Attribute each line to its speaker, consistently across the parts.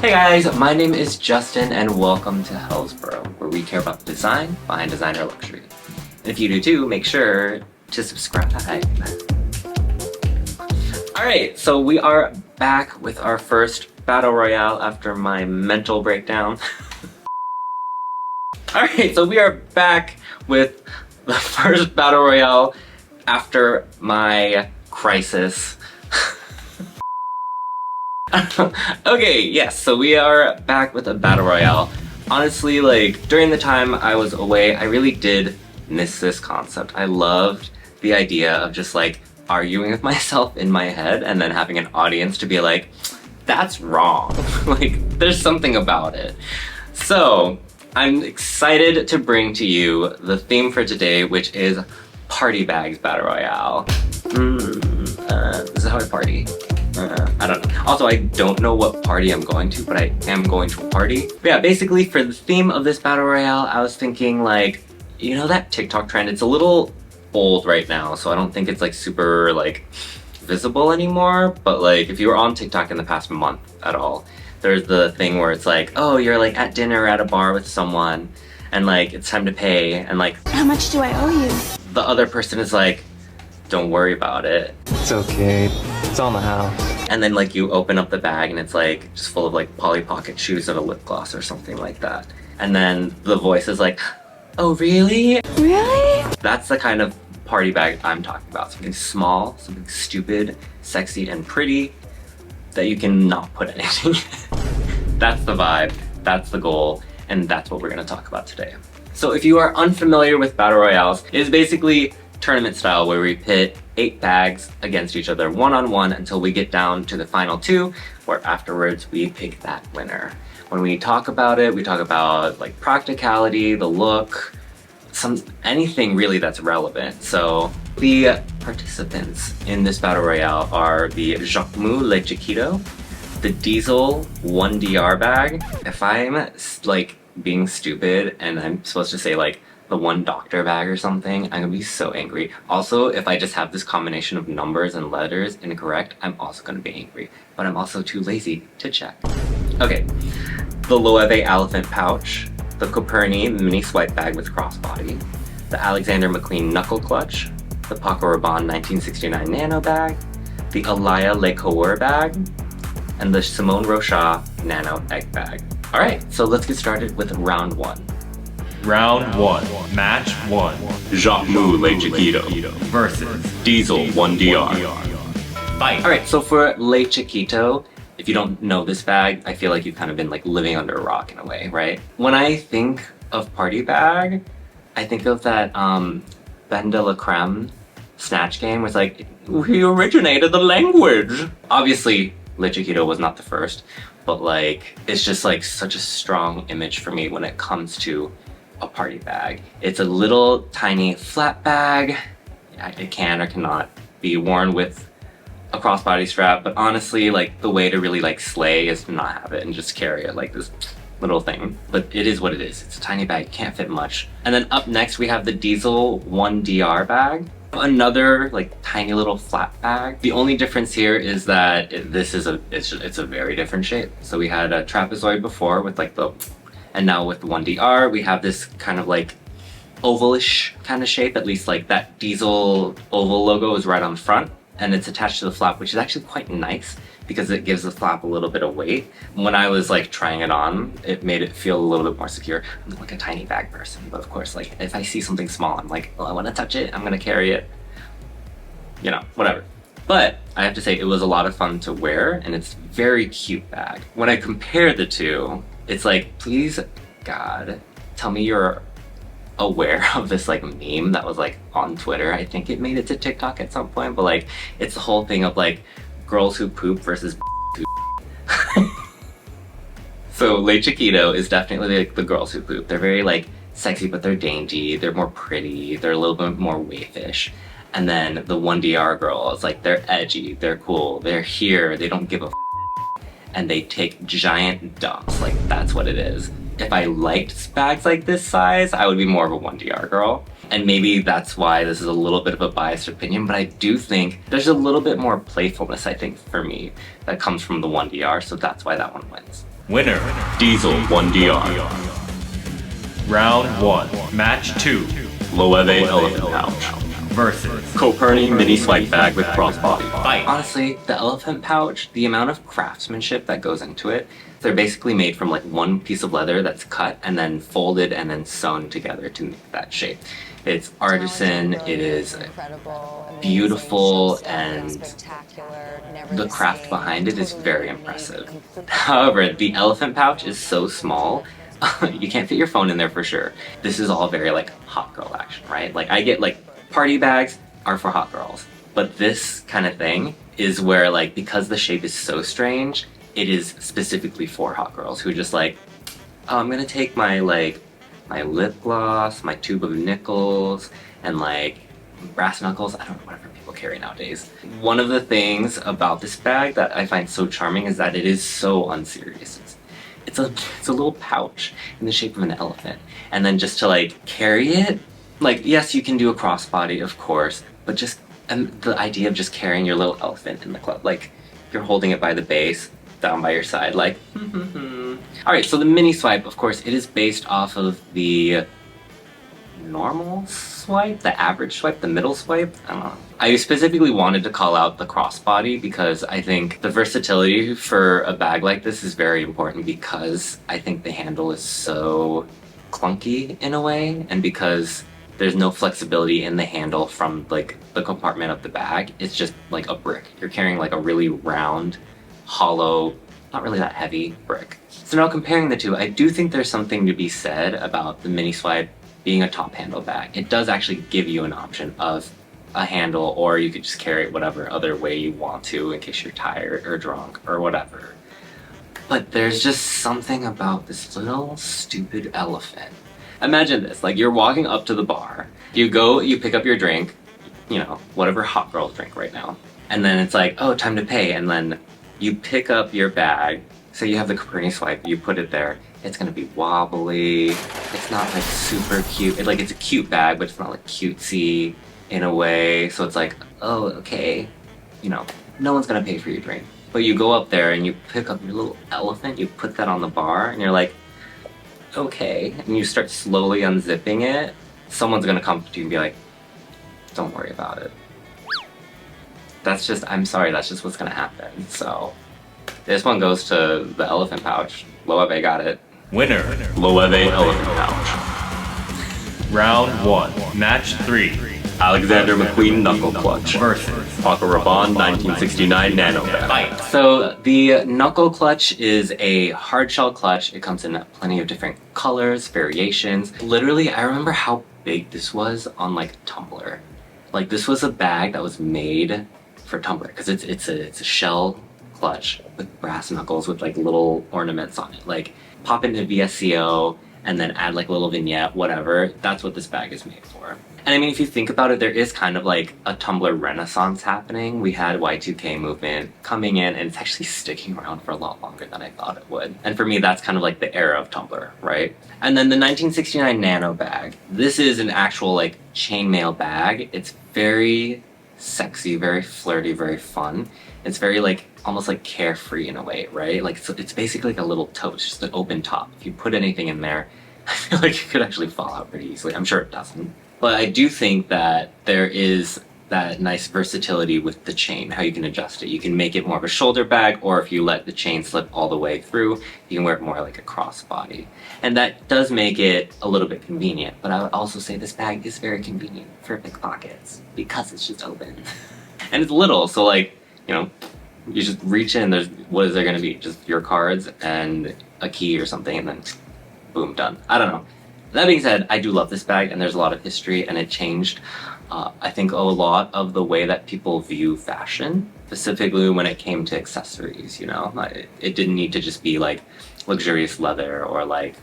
Speaker 1: Hey guys, my name is Justin and welcome to Hellsborough, where we care about the design behind designer luxury. And if you do too, make sure to subscribe. Alright, so we are back with our first battle royale after my mental breakdown. Alright, so we are back with the first battle royale after my crisis. Okay, yes, so we are back with a battle royale. Honestly, like, during the time I was away, I really did miss this concept. I loved the idea of just like arguing with myself in my head and then having an audience to be like, that's wrong. Like, there's something about it. So, I'm excited to bring to you the theme for today, which is Party Bags Battle Royale. This is how I party. I don't know. Also, I don't know what party I'm going to, but I am going to a party. But yeah, basically for the theme of this battle royale, I was thinking like, you know that TikTok trend? It's a little old right now, so I don't think it's like super like visible anymore. But like if you were on TikTok in the past month at all, there's the thing where it's like, oh, you're like at dinner at a bar with someone and like it's time to pay and like,
Speaker 2: how much do I owe you?
Speaker 1: The other person is like, don't worry about it.
Speaker 3: It's okay. It's on the house.
Speaker 1: And then like you open up the bag and it's like just full of like Polly Pocket shoes and a lip gloss or something like that. And then the voice is like, oh really?
Speaker 2: Really?
Speaker 1: That's the kind of party bag I'm talking about. Something small, something stupid, sexy and pretty that you can not put anything in. That's the vibe, that's the goal, and that's what we're gonna talk about today. So if you are unfamiliar with battle royales, it is basically tournament style where we pit 8 bags against each other one-on-one until we get down to the final 2, where afterwards we pick that winner. When we talk about it, we talk about like practicality, the look, anything really that's relevant. So the participants in this battle royale are the Jacquemus Le Chiquito, the Diesel 1DR bag. If I'm like being stupid and I'm supposed to say like the 1 doctor bag or something, I'm gonna be so angry. Also, if I just have this combination of numbers and letters incorrect, I'm also gonna be angry. But I'm also too lazy to check. Okay, the Loewe elephant pouch, the Coperni mini swipe bag with crossbody, the Alexander McQueen knuckle clutch, the Paco Rabanne 1969 Nano bag, the Alaïa Le Cœur Bag, and the Simone Rocha Nano egg bag. Alright, so let's get started with round 1.
Speaker 4: Round 1, Match 1.
Speaker 1: Jacquemus Le Chiquito
Speaker 4: versus
Speaker 1: Diesel 1DR.
Speaker 4: Fight.
Speaker 1: Alright, so for Le Chiquito, if you don't know this bag, I feel like you've kind of been like living under a rock in a way, right? When I think of party bag, I think of that Ben de la Creme Snatch game where it's like, we originated the language. Obviously, Le Chiquito was not the first, but like, it's just like such a strong image for me when it comes to a party bag. It's a little tiny flat bag. It can or cannot be worn with a crossbody strap, but honestly, like the way to really like slay is to not have it and just carry it like this little thing. But it is what it is. It's a tiny bag, can't fit much. And then up next we have the Diesel 1DR bag. Another like tiny little flat bag. The only difference here is that it's a very different shape. So we had a trapezoid before with like and now with the 1DR, we have this kind of like ovalish kind of shape, at least like that Diesel oval logo is right on the front and it's attached to the flap, which is actually quite nice because it gives the flap a little bit of weight. When I was like trying it on, it made it feel a little bit more secure. I'm like a tiny bag person, but of course, like if I see something small, I'm like, well, I want to touch it, I'm gonna carry it, you know, whatever. But I have to say it was a lot of fun to wear and it's a very cute bag. When I compare the two, it's like, please God, tell me you're aware of this like meme that was like on Twitter. I think it made it to TikTok at some point, but like it's the whole thing of like girls who poop versus who So Le Chiquito is definitely like the girls who poop. They're very like sexy, but they're dainty, they're more pretty, they're a little bit more waifish. And then the 1DR girl is like, they're edgy, they're cool, they're here, they don't give a and they take giant dumps. Like, that's what it is. If I liked bags like this size, I would be more of a 1DR girl. And maybe that's why this is a little bit of a biased opinion, but I do think there's a little bit more playfulness, I think, for me, that comes from the 1DR, so that's why that one wins.
Speaker 4: Winner.
Speaker 5: Diesel 1DR.
Speaker 4: Round 1. Match 2.
Speaker 5: Loewe elephant pouch.
Speaker 4: Versus.
Speaker 5: Coperni mini swipe bag with crossbody.
Speaker 4: Fight.
Speaker 1: Honestly, the elephant pouch, the amount of craftsmanship that goes into it, they're basically made from like one piece of leather that's cut and then folded and then sewn together to make that shape. It's artisan, it is beautiful, and the craft behind it is very impressive. However, the elephant pouch is so small, you can't fit your phone in there for sure. This is all very like hot girl action, right? Like I get like party bags are for hot girls, but this kind of thing is where like, because the shape is so strange, it is specifically for hot girls who just like, oh, I'm gonna take my my lip gloss, my tube of nickels, and like brass knuckles. I don't know, whatever people carry nowadays. One of the things about this bag that I find so charming is that it is so unserious. It's a little pouch in the shape of an elephant. And then just to like carry it, like yes, you can do a crossbody, of course, but just the idea of just carrying your little elephant in the club, like you're holding it by the base, down by your side, like Alright, so the mini swipe, of course, it is based off of the normal swipe, the average swipe, the middle swipe, I don't know. I specifically wanted to call out the crossbody because I think the versatility for a bag like this is very important, because I think the handle is so clunky in a way, and because there's no flexibility in the handle from like the compartment of the bag. It's just like a brick. You're carrying like a really round, hollow, not really that heavy brick. So now comparing the two, I do think there's something to be said about the mini swipe being a top handle bag. It does actually give you an option of a handle, or you could just carry it whatever other way you want to in case you're tired or drunk or whatever. But there's just something about this little stupid elephant. Imagine this, like you're walking up to the bar, you pick up your drink, you know, whatever hot girls drink right now, and then it's like, oh, time to pay, and then you pick up your bag, so you have the Coperni swipe, you put it there, it's gonna be wobbly, it's not like super cute, it's a cute bag, but it's not like cutesy in a way, so it's like, oh, okay, you know, no one's gonna pay for your drink. But you go up there and you pick up your little elephant, you put that on the bar, and you're like, okay, and you start slowly unzipping it, someone's gonna come to you and be like, don't worry about it. I'm sorry, that's just what's gonna happen. So, this one goes to the elephant pouch. Loewe got it.
Speaker 4: Winner.
Speaker 5: Loewe elephant pouch.
Speaker 4: Round 1. Match 3.
Speaker 5: Alexander McQueen knuckle clutch.
Speaker 4: Versus.
Speaker 5: Paco Rabanne 1969 Nano bag.
Speaker 4: Fight.
Speaker 1: So the knuckle clutch is a hard shell clutch. It comes in plenty of different colors, variations. Literally, I remember how big this was on like Tumblr. Like this was a bag that was made for Tumblr, because it's a shell clutch with brass knuckles with like little ornaments on it. Like pop into VSCO and then add like a little vignette, whatever. That's what this bag is made for. And I mean, if you think about it, there is kind of like a Tumblr renaissance happening. We had Y2K movement coming in, and it's actually sticking around for a lot longer than I thought it would. And for me, that's kind of like the era of Tumblr, right? And then the 1969 Nano bag. This is an actual like chainmail bag. It's very sexy, very flirty, very fun. It's very like, almost like carefree in a way, right? Like it's basically like a little tote, it's just an open top. If you put anything in there, I feel like it could actually fall out pretty easily. I'm sure it doesn't. But I do think that there is that nice versatility with the chain, how you can adjust it. You can make it more of a shoulder bag, or if you let the chain slip all the way through, you can wear it more like a crossbody. And that does make it a little bit convenient, but I would also say this bag is very convenient for pickpockets because it's just open. And it's little, so like, you know, you just reach in, what is there gonna be? Just your cards and a key or something, and then boom, done. I don't know. That being said, I do love this bag, and there's a lot of history, and it changed, I think, a lot of the way that people view fashion, specifically when it came to accessories, you know? It didn't need to just be like luxurious leather or like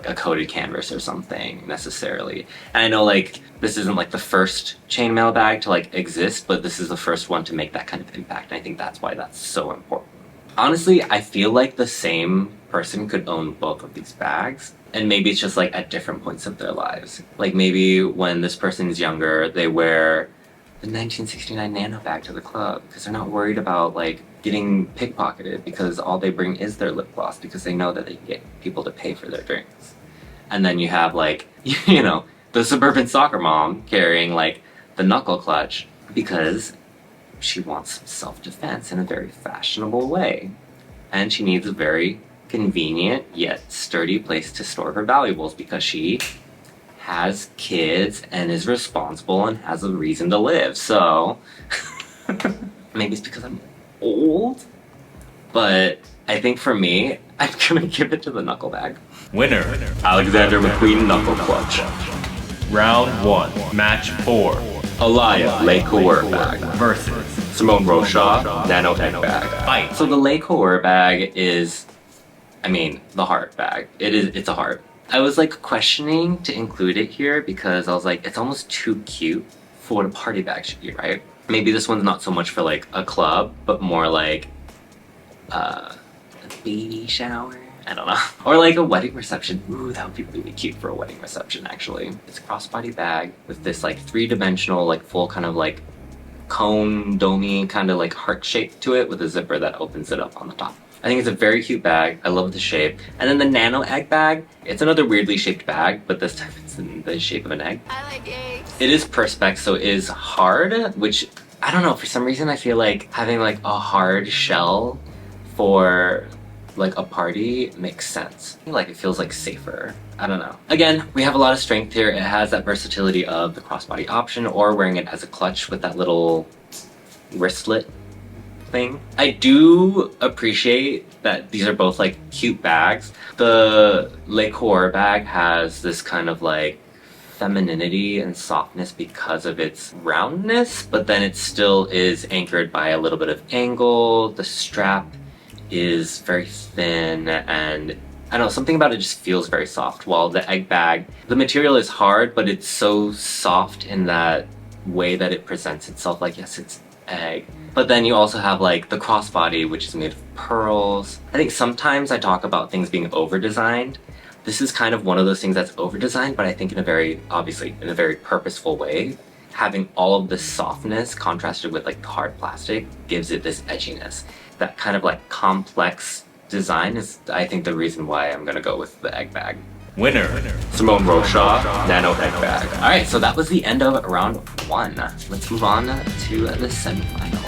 Speaker 1: a coated canvas or something necessarily. And I know like this isn't like the first chainmail bag to like exist, but this is the first one to make that kind of impact, and I think that's why that's so important. Honestly, I feel like the same person could own both of these bags, and maybe it's just like at different points of their lives. Like maybe when this person is younger, they wear the 1969 Nano bag to the club because they're not worried about like getting pickpocketed because all they bring is their lip gloss because they know that they can get people to pay for their drinks. And then you have like, you know, the suburban soccer mom carrying like the knuckle clutch because she wants some self-defense in a very fashionable way. And she needs a very convenient yet sturdy place to store her valuables because she has kids and is responsible and has a reason to live. So maybe it's because I'm old, but I think for me, I'm gonna give it to the knuckle bag.
Speaker 4: Winner.
Speaker 5: Alexander McQueen Knuckle Clutch.
Speaker 4: Round 1, match 4.
Speaker 5: Alaïa Le Cœur Bag
Speaker 4: Versus.
Speaker 5: Simone Rocha Nano Egg Bag.
Speaker 4: Fight.
Speaker 1: So the Le Cœur bag is, I mean, the heart bag. It's a heart. I was like questioning to include it here because I was like, it's almost too cute for what a party bag should be, right? Maybe this one's not so much for like a club, but more like a baby shower. I don't know. Or like a wedding reception. Ooh, that would be really cute for a wedding reception, actually. It's a crossbody bag with this like three-dimensional, like full kind of like cone, domey kind of like heart shape to it with a zipper that opens it up on the top. I think it's a very cute bag. I love the shape. And then the Nano egg bag, it's another weirdly shaped bag, but this time it's in the shape of an egg.
Speaker 2: I like eggs.
Speaker 1: It is perspex, so it is hard, which I don't know, for some reason I feel like having like a hard shell for like a party makes sense. Like it feels like safer. I don't know. Again, we have a lot of strength here. It has that versatility of the crossbody option or wearing it as a clutch with that little wristlet thing. I do appreciate that these are both like cute bags. The Le Cœur bag has this kind of like femininity and softness because of its roundness, but then it still is anchored by a little bit of angle. The strap is very thin and I don't know, something about it just feels very soft. While the egg bag, the material is hard, but it's so soft in that way that it presents itself like, yes, it's egg. But then you also have like the crossbody, which is made of pearls. I think sometimes I talk about things being over-designed. This is kind of one of those things that's over-designed, but I think in a very, obviously, in a very purposeful way. Having all of this softness contrasted with like the hard plastic gives it this edginess. That kind of like complex design is, I think, the reason why I'm gonna go with the egg bag.
Speaker 4: Winner.
Speaker 5: Simone Rocha Nano Egg Bag.
Speaker 1: Alright, so that was the end of round 1. Let's move on to the semifinals.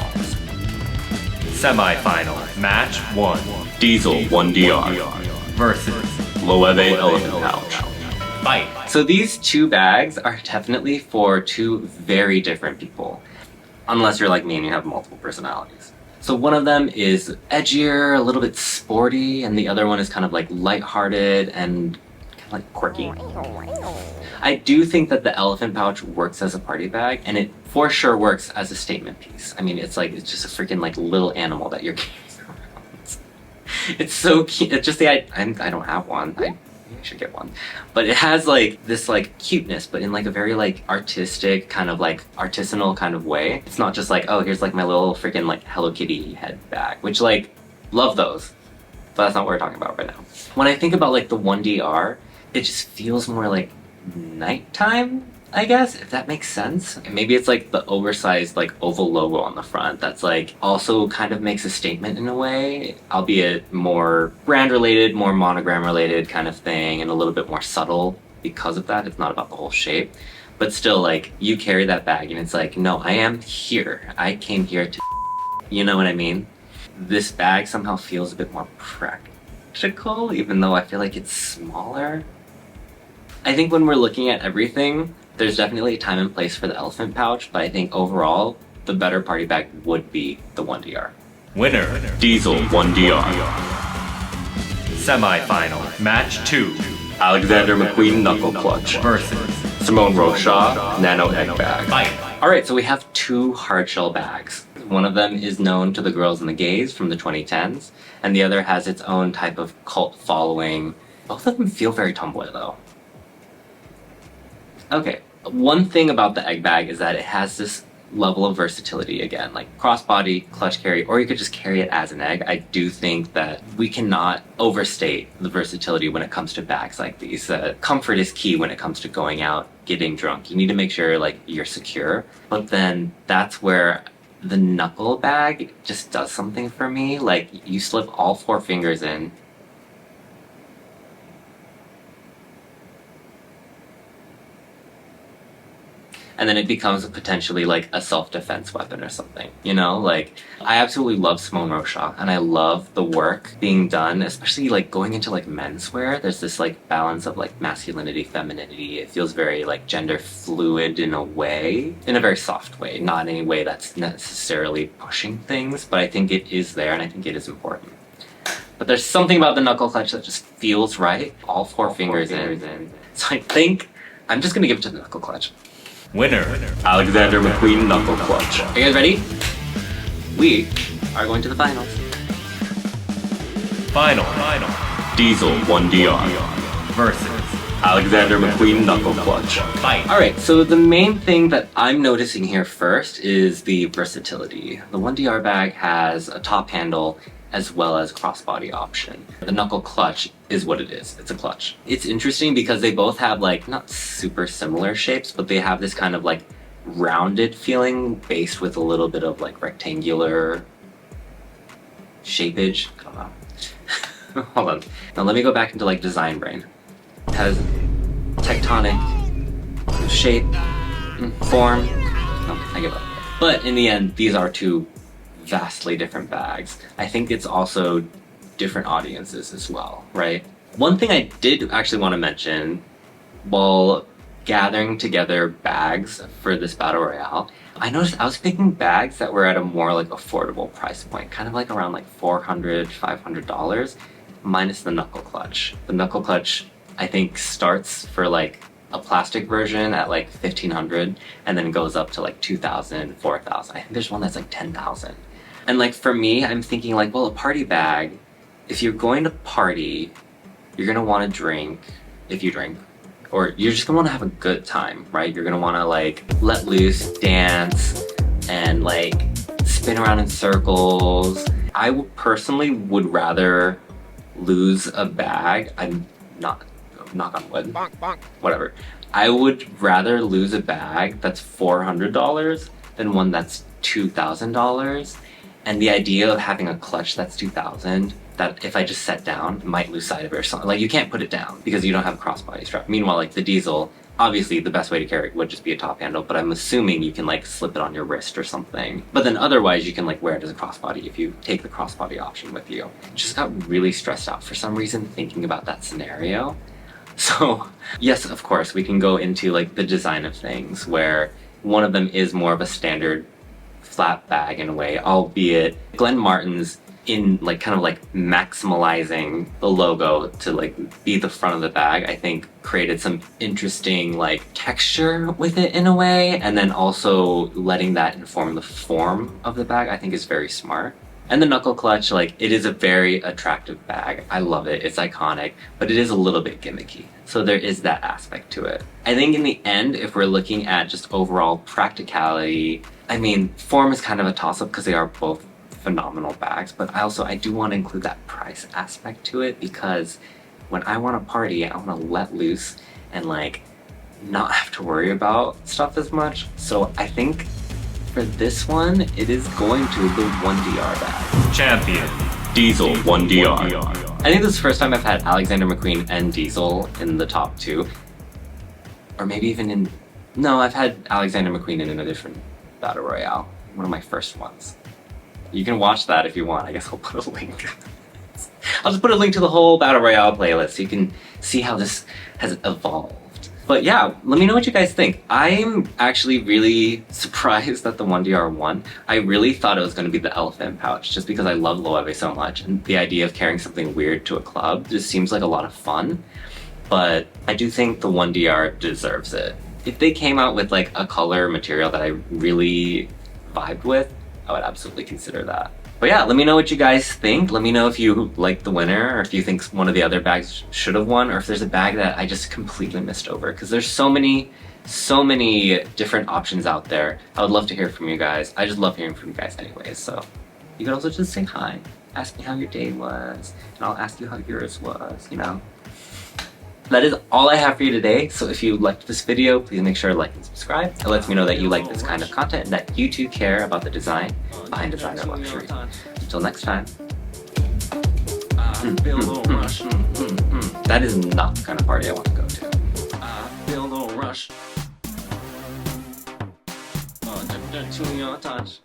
Speaker 4: Semi-final, match 1.
Speaker 5: Diesel 1DR.
Speaker 4: Versus.
Speaker 5: Loewe Elephant Pouch.
Speaker 4: Fight.
Speaker 1: So these two bags are definitely for two very different people. Unless you're like me and you have multiple personalities. So one of them is edgier, a little bit sporty, and the other one is kind of like lighthearted and kind of like quirky. I do think that the elephant pouch works as a party bag, and it for sure works as a statement piece. I mean, it's just a freaking like little animal that you're carrying around. It's so cute. It's just I don't have one. I should get one. But it has like this like cuteness, but in like a very like artistic kind of like artisanal kind of way. It's not just like, oh, here's like my little freaking like Hello Kitty head bag, which like, love those. But that's not what we're talking about right now. When I think about like the 1DR, it just feels more like nighttime, I guess, if that makes sense. And maybe it's like the oversized like oval logo on the front that's like also kind of makes a statement in a way, albeit more brand related, more monogram related kind of thing, and a little bit more subtle because of that. It's not about the whole shape, but still like you carry that bag and it's like, no, I am here. I came here to, you know what I mean? This bag somehow feels a bit more practical, even though I feel like it's smaller. I think when we're looking at everything, there's definitely a time and place for the elephant pouch, but I think overall, the better party bag would be the 1DR.
Speaker 4: Winner.
Speaker 5: Diesel 1DR.
Speaker 4: Semi-final, match 2.
Speaker 5: Alexander McQueen Knuckle Clutch.
Speaker 4: Versus.
Speaker 5: Simone Rocha Nano Egg Bag.
Speaker 4: Fight.
Speaker 1: Alright, so we have two hardshell bags. One of them is known to the girls and the gays from the 2010s, and the other has its own type of cult following. Both of them feel very tomboy though. Okay, one thing about the egg bag is that it has this level of versatility again, like crossbody, clutch carry, or you could just carry it as an egg. I do think that we cannot overstate the versatility when it comes to bags like these. Comfort is key when it comes to going out, getting drunk. You need to make sure like you're secure, but then that's where the Knuckle bag just does something for me. Like, you slip all 4 fingers in. And then it becomes potentially like a self-defense weapon or something, you know? Like, I absolutely love Simone Rocha, and I love the work being done, especially like going into like menswear. There's this like balance of like masculinity, femininity. It feels very like gender fluid in a way, in a very soft way, not in any way that's necessarily pushing things, but I think it is there and I think it is important. But there's something about the knuckle clutch that just feels right. All 4 fingers in. So I think I'm just gonna give it to the knuckle clutch.
Speaker 4: Winner.
Speaker 5: Alexander McQueen Knuckle Clutch.
Speaker 1: Are you guys ready? We are going to the finals.
Speaker 4: Final.
Speaker 5: Diesel 1DR.
Speaker 4: Versus.
Speaker 5: Alexander McQueen Knuckle Clutch.
Speaker 4: Fight.
Speaker 1: Alright, so the main thing that I'm noticing here first is the versatility. The 1DR bag has a top handle as well as crossbody option. The knuckle clutch is what it is. It's a clutch. It's interesting because they both have like not super similar shapes, but they have this kind of like rounded feeling based with a little bit of like rectangular shapeage. I don't know. Hold on. Now let me go back into like design brain. It has tectonic shape, form. No, I give up. But in the end, these are 2 vastly different bags. I think it's also different audiences as well, right? One thing I did actually want to mention while gathering together bags for this battle royale, I noticed I was picking bags that were at a more like affordable price point, kind of like around like $400, $500, minus the knuckle clutch. The knuckle clutch I think starts for like a plastic version at like $1,500 and then goes up to like $2,000, $4,000. I think there's one that's like $10,000. And like for me, I'm thinking like, well, a party bag, if you're going to party, you're gonna wanna drink, if you drink, or you're just gonna wanna have a good time, right? You're gonna wanna like let loose, dance, and like spin around in circles. I personally would rather lose a bag. I'm not, knock on wood, whatever. I would rather lose a bag that's $400 than one that's $2,000. And the idea of having a clutch that's $2,000, that if I just set down, I might lose sight of it or something. Like, you can't put it down because you don't have a crossbody strap. Meanwhile, like the diesel, obviously the best way to carry it would just be a top handle, but I'm assuming you can like slip it on your wrist or something. But then otherwise you can like wear it as a crossbody if you take the crossbody option with you. Just got really stressed out for some reason thinking about that scenario. So yes, of course, we can go into like the design of things where one of them is more of a standard flat bag in a way, albeit Glenn Martin's in like kind of like maximalizing the logo to like be the front of the bag, I think created some interesting like texture with it in a way, and then also letting that inform the form of the bag I think is very smart. And the knuckle clutch, like, it is a very attractive bag. I love it, it's iconic, but it is a little bit gimmicky. So there is that aspect to it. I think in the end, if we're looking at just overall practicality, I mean, form is kind of a toss-up because they are both phenomenal bags, but I do want to include that price aspect to it because when I want to party, I want to let loose and like not have to worry about stuff as much. So I think for this one, it is going to the 1DR bag.
Speaker 4: Champion.
Speaker 5: Diesel 1DR.
Speaker 1: I think this is the first time I've had Alexander McQueen and Diesel in the top 2. Or maybe even in... No, I've had Alexander McQueen in a different battle royale. One of my first ones. You can watch that if you want. I guess I'll put a link. I'll just put a link to the whole battle royale playlist so you can see how this has evolved. But yeah, let me know what you guys think. I'm actually really surprised that the 1DR won. I really thought it was going to be the elephant pouch just because I love Loewe so much, and the idea of carrying something weird to a club just seems like a lot of fun. But I do think the 1DR deserves it. If they came out with like a color material that I really vibed with, I would absolutely consider that. But yeah, let me know what you guys think. Let me know if you like the winner, or if you think one of the other bags should have won, or if there's a bag that I just completely missed over, because there's so many different options out there. I would love to hear from you guys. I just love hearing from you guys anyways, so you can also just say hi, ask me how your day was, and I'll ask you how yours was, you know? that is all I have for you today. So if you liked this video, please make sure to like and subscribe. It lets me know that you like this kind of content and that you too care about the design behind designer luxury. Until next time. That is not the kind of party I want to go to. Feel a little rush. To your touch.